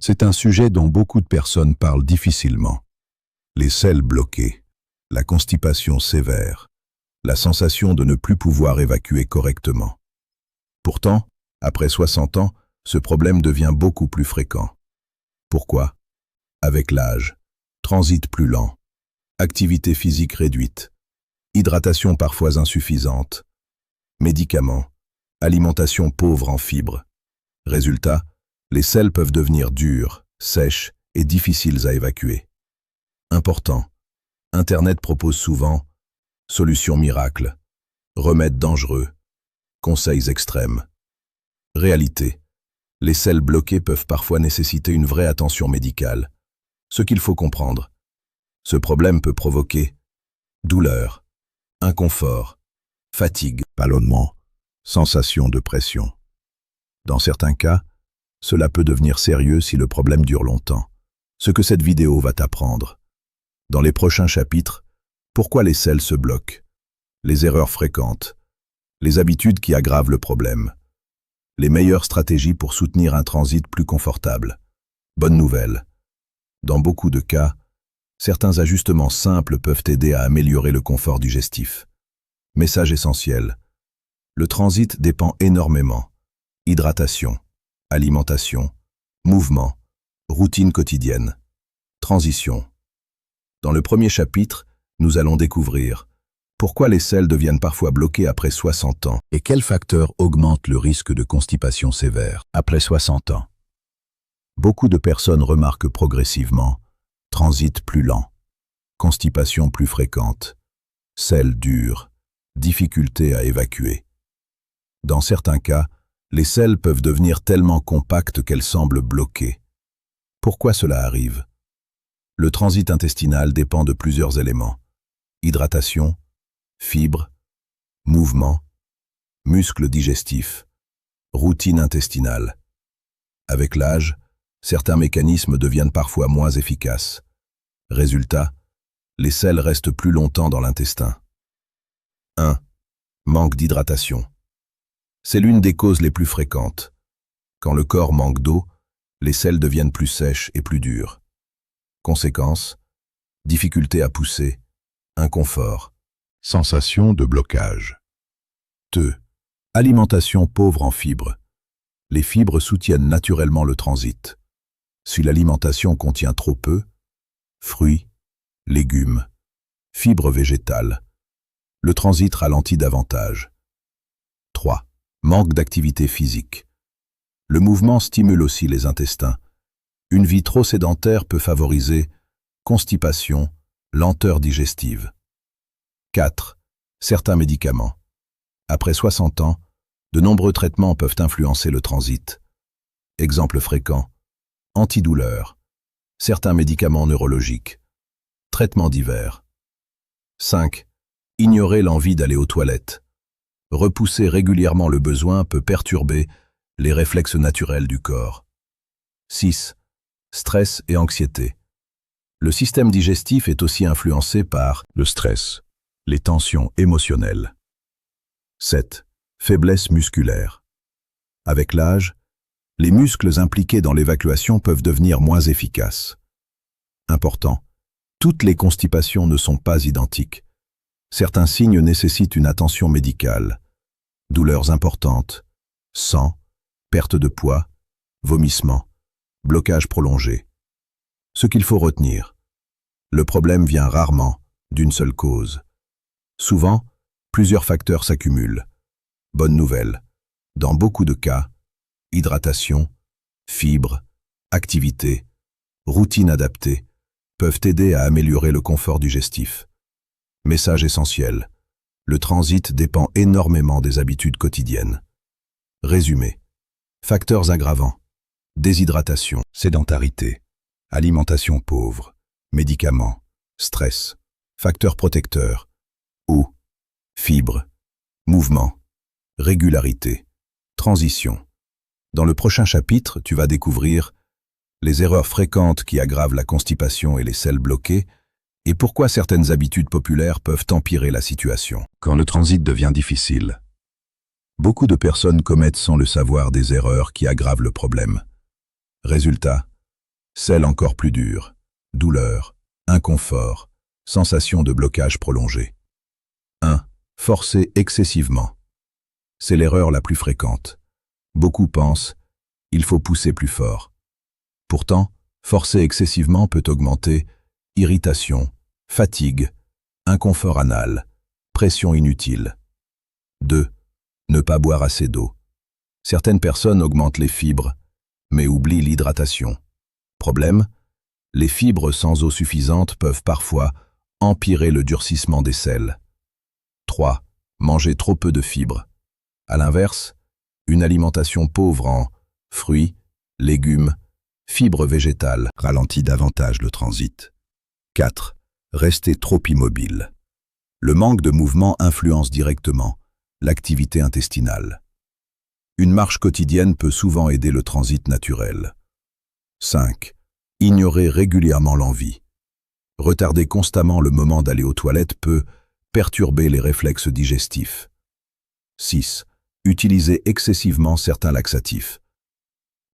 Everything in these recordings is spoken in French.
C'est un sujet dont beaucoup de personnes parlent difficilement. Les selles bloquées, la constipation sévère, la sensation de ne plus pouvoir évacuer correctement. Pourtant, après 60 ans, ce problème devient beaucoup plus fréquent. Pourquoi? Avec l'âge, transit plus lent, activité physique réduite, hydratation parfois insuffisante, médicaments, alimentation pauvre en fibres. Résultat, les selles peuvent devenir dures, sèches et difficiles à évacuer. Important, Internet propose souvent solutions miracles, remèdes dangereux, conseils extrêmes. Réalité, les selles bloquées peuvent parfois nécessiter une vraie attention médicale. Ce qu'il faut comprendre, ce problème peut provoquer douleur, inconfort, fatigue, ballonnement, sensation de pression. Dans certains cas, cela peut devenir sérieux si le problème dure longtemps. Ce que cette vidéo va t'apprendre. Dans les prochains chapitres, pourquoi les selles se bloquent, les erreurs fréquentes, les habitudes qui aggravent le problème, les meilleures stratégies pour soutenir un transit plus confortable. Bonne nouvelle. Dans beaucoup de cas, certains ajustements simples peuvent aider à améliorer le confort digestif. Message essentiel. Le transit dépend énormément. Hydratation, alimentation, mouvement, routine quotidienne, transition. Dans le premier chapitre, nous allons découvrir pourquoi les selles deviennent parfois bloquées après 60 ans et quels facteurs augmentent le risque de constipation sévère après 60 ans. Beaucoup de personnes remarquent progressivement transit plus lent, constipation plus fréquente, selles dures, difficulté à évacuer. Dans certains cas, les selles peuvent devenir tellement compactes qu'elles semblent bloquées. Pourquoi cela arrive? Le transit intestinal dépend de plusieurs éléments. Hydratation, fibres, mouvement, muscles digestifs, routine intestinale. Avec l'âge, certains mécanismes deviennent parfois moins efficaces. Résultat, les selles restent plus longtemps dans l'intestin. 1. Manque d'hydratation. C'est l'une des causes les plus fréquentes. Quand le corps manque d'eau, les selles deviennent plus sèches et plus dures. Conséquence, difficulté à pousser, inconfort, sensation de blocage. 2. Alimentation pauvre en fibres. Les fibres soutiennent naturellement le transit. Si l'alimentation contient trop peu, fruits, légumes, fibres végétales, le transit ralentit davantage. 3. Manque d'activité physique. Le mouvement stimule aussi les intestins. Une vie trop sédentaire peut favoriser constipation, lenteur digestive. 4. Certains médicaments. Après 60 ans, de nombreux traitements peuvent influencer le transit. Exemple fréquent, antidouleurs, certains médicaments neurologiques, traitements divers. 5. Ignorer l'envie d'aller aux toilettes. Repousser régulièrement le besoin peut perturber les réflexes naturels du corps. 6. Stress et anxiété. Le système digestif est aussi influencé par le stress, les tensions émotionnelles. 7. Faiblesse musculaire. Avec l'âge, les muscles impliqués dans l'évacuation peuvent devenir moins efficaces. Important, toutes les constipations ne sont pas identiques. Certains signes nécessitent une attention médicale. Douleurs importantes, sang, perte de poids, vomissements, blocage prolongé. Ce qu'il faut retenir, le problème vient rarement d'une seule cause. Souvent, plusieurs facteurs s'accumulent. Bonne nouvelle, dans beaucoup de cas, hydratation, fibres, activité, routine adaptée peuvent aider à améliorer le confort digestif. Message essentiel, le transit dépend énormément des habitudes quotidiennes. Résumé, facteurs aggravants, déshydratation, sédentarité, alimentation pauvre, médicaments, stress, facteurs protecteurs, eau, fibres, mouvement, régularité, transition. Dans le prochain chapitre, tu vas découvrir les erreurs fréquentes qui aggravent la constipation et les selles bloquées et pourquoi certaines habitudes populaires peuvent empirer la situation. Quand le transit devient difficile, beaucoup de personnes commettent sans le savoir des erreurs qui aggravent le problème. Résultat, Selles encore plus dures, douleur, inconfort, sensation de blocage prolongé. 1. Forcer excessivement. C'est l'erreur la plus fréquente. Beaucoup pensent « il faut pousser plus fort ». Pourtant, forcer excessivement peut augmenter irritation, fatigue, inconfort anal, pression inutile. 2. Ne pas boire assez d'eau. Certaines personnes augmentent les fibres, mais oublient l'hydratation. Problème, les fibres sans eau suffisante peuvent parfois empirer le durcissement des selles. 3. Manger trop peu de fibres. À l'inverse, une alimentation pauvre en fruits, légumes, fibres végétales ralentit davantage le transit. 4. Rester trop immobile. Le manque de mouvement influence directement l'activité intestinale. Une marche quotidienne peut souvent aider le transit naturel. 5. Ignorer régulièrement l'envie. Retarder constamment le moment d'aller aux toilettes peut perturber les réflexes digestifs. 6. Utiliser excessivement certains laxatifs.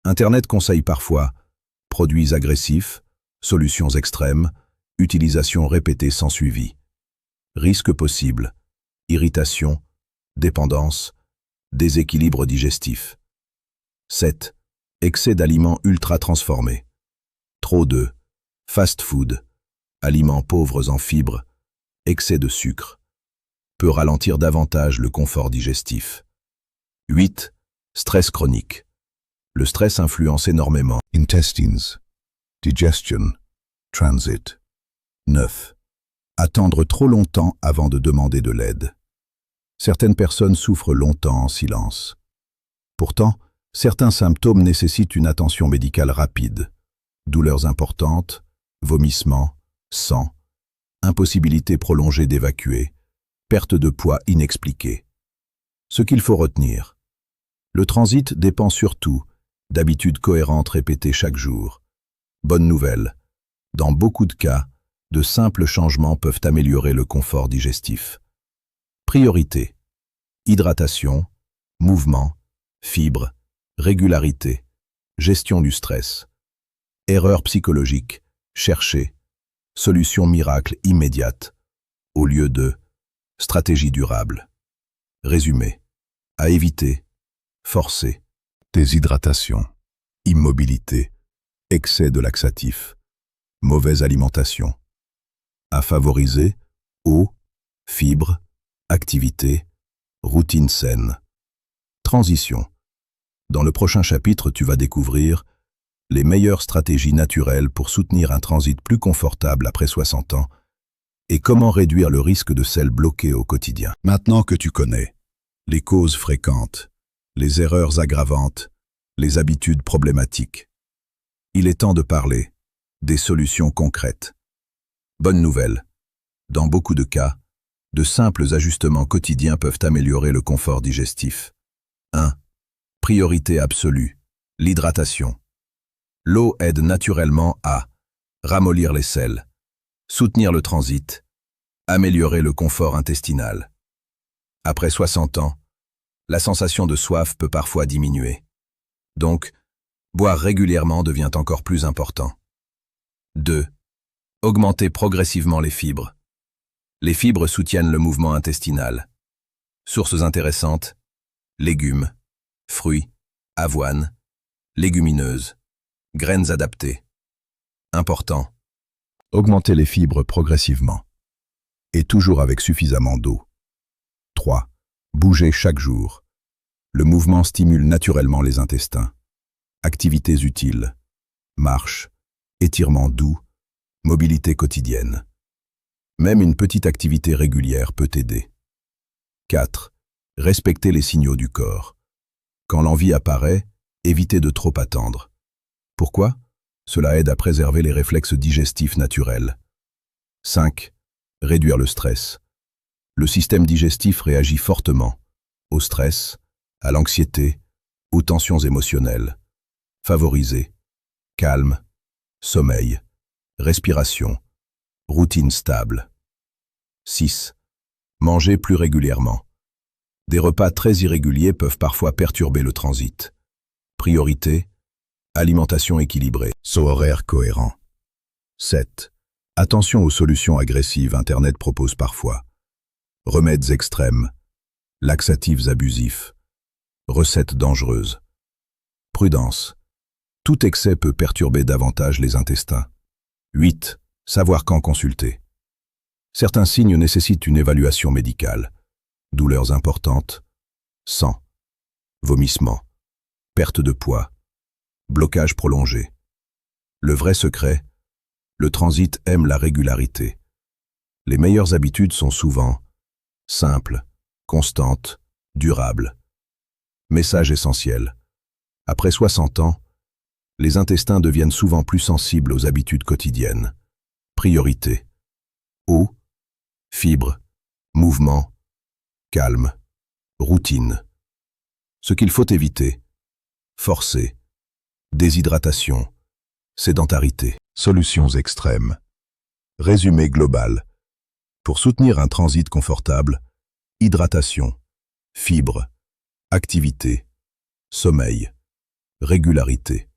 Internet conseille parfois produits agressifs, solutions extrêmes, utilisation répétée sans suivi. Risques possibles, irritation, dépendance, déséquilibre digestif. 7. Excès d'aliments ultra transformés. Trop de fast-food, aliments pauvres en fibres, excès de sucre, peut ralentir davantage le confort digestif. 8. Stress chronique. Le stress influence énormément intestines, digestion, transit. 9. Attendre trop longtemps avant de demander de l'aide. Certaines personnes souffrent longtemps en silence. Pourtant, certains symptômes nécessitent une attention médicale rapide. Douleurs importantes, vomissements, sang, impossibilité prolongée d'évacuer, perte de poids inexpliquée. Ce qu'il faut retenir. Le transit dépend surtout d'habitudes cohérentes répétées chaque jour. Bonne nouvelle, dans beaucoup de cas, de simples changements peuvent améliorer le confort digestif. Priorité. Hydratation, mouvement, fibres, régularité, gestion du stress. Erreur psychologique, chercher, solution miracle immédiate, au lieu de stratégie durable. Résumé. À éviter, forcer, déshydratation, immobilité, excès de laxatif, mauvaise alimentation. À favoriser, eau, fibres, activité, routine saine. Transition. Dans le prochain chapitre, tu vas découvrir les meilleures stratégies naturelles pour soutenir un transit plus confortable après 60 ans et comment réduire le risque de selles bloquées au quotidien. Maintenant que tu connais les causes fréquentes, les erreurs aggravantes, les habitudes problématiques, il est temps de parler des solutions concrètes. Bonne nouvelle, dans beaucoup de cas, de simples ajustements quotidiens peuvent améliorer le confort digestif. 1. Priorité absolue, l'hydratation. L'eau aide naturellement à ramollir les selles, soutenir le transit, améliorer le confort intestinal. Après 60 ans, la sensation de soif peut parfois diminuer. Donc, boire régulièrement devient encore plus important. 2. Augmenter progressivement les fibres. Les fibres soutiennent le mouvement intestinal. Sources intéressantes, légumes, fruits, avoine, légumineuses, graines adaptées. Important. Augmenter les fibres progressivement. Et toujours avec suffisamment d'eau. 3. Bouger chaque jour. Le mouvement stimule naturellement les intestins. Activités utiles. Marche, étirement doux, mobilité quotidienne. Même une petite activité régulière peut aider. 4. Respecter les signaux du corps. Quand l'envie apparaît, évitez de trop attendre. Pourquoi? Cela aide à préserver les réflexes digestifs naturels. 5. Réduire le stress. Le système digestif réagit fortement au stress, à l'anxiété, aux tensions émotionnelles. Favoriser. Calme, sommeil, respiration, routine stable. 6. Manger plus régulièrement. Des repas très irréguliers peuvent parfois perturber le transit. Priorité, Alimentation équilibrée. Horaire cohérent. 7. Attention aux solutions agressives Internet propose parfois. Remèdes extrêmes. Laxatifs abusifs. Recettes dangereuses. Prudence. Tout excès peut perturber davantage les intestins. 8. Savoir quand consulter. Certains signes nécessitent une évaluation médicale. Douleurs importantes, sang, vomissements, perte de poids, blocage prolongé. Le vrai secret, le transit aime la régularité. Les meilleures habitudes sont souvent simples, constantes, durables. Message essentiel. Après 60 ans, les intestins deviennent souvent plus sensibles aux habitudes quotidiennes. Priorité. Eau, fibres, mouvement, calme, routine. Ce qu'il faut éviter. Forcer, déshydratation, sédentarité. Solutions extrêmes. Résumé global. Pour soutenir un transit confortable, hydratation, fibres, activité, sommeil, régularité.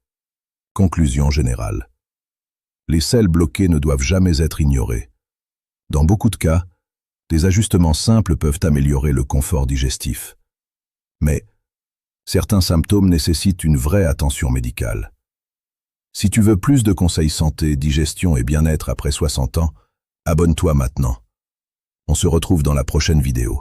Conclusion générale. Les selles bloquées ne doivent jamais être ignorées. Dans beaucoup de cas, des ajustements simples peuvent améliorer le confort digestif. Mais certains symptômes nécessitent une vraie attention médicale. Si tu veux plus de conseils santé, digestion et bien-être après 60 ans, abonne-toi maintenant. On se retrouve dans la prochaine vidéo.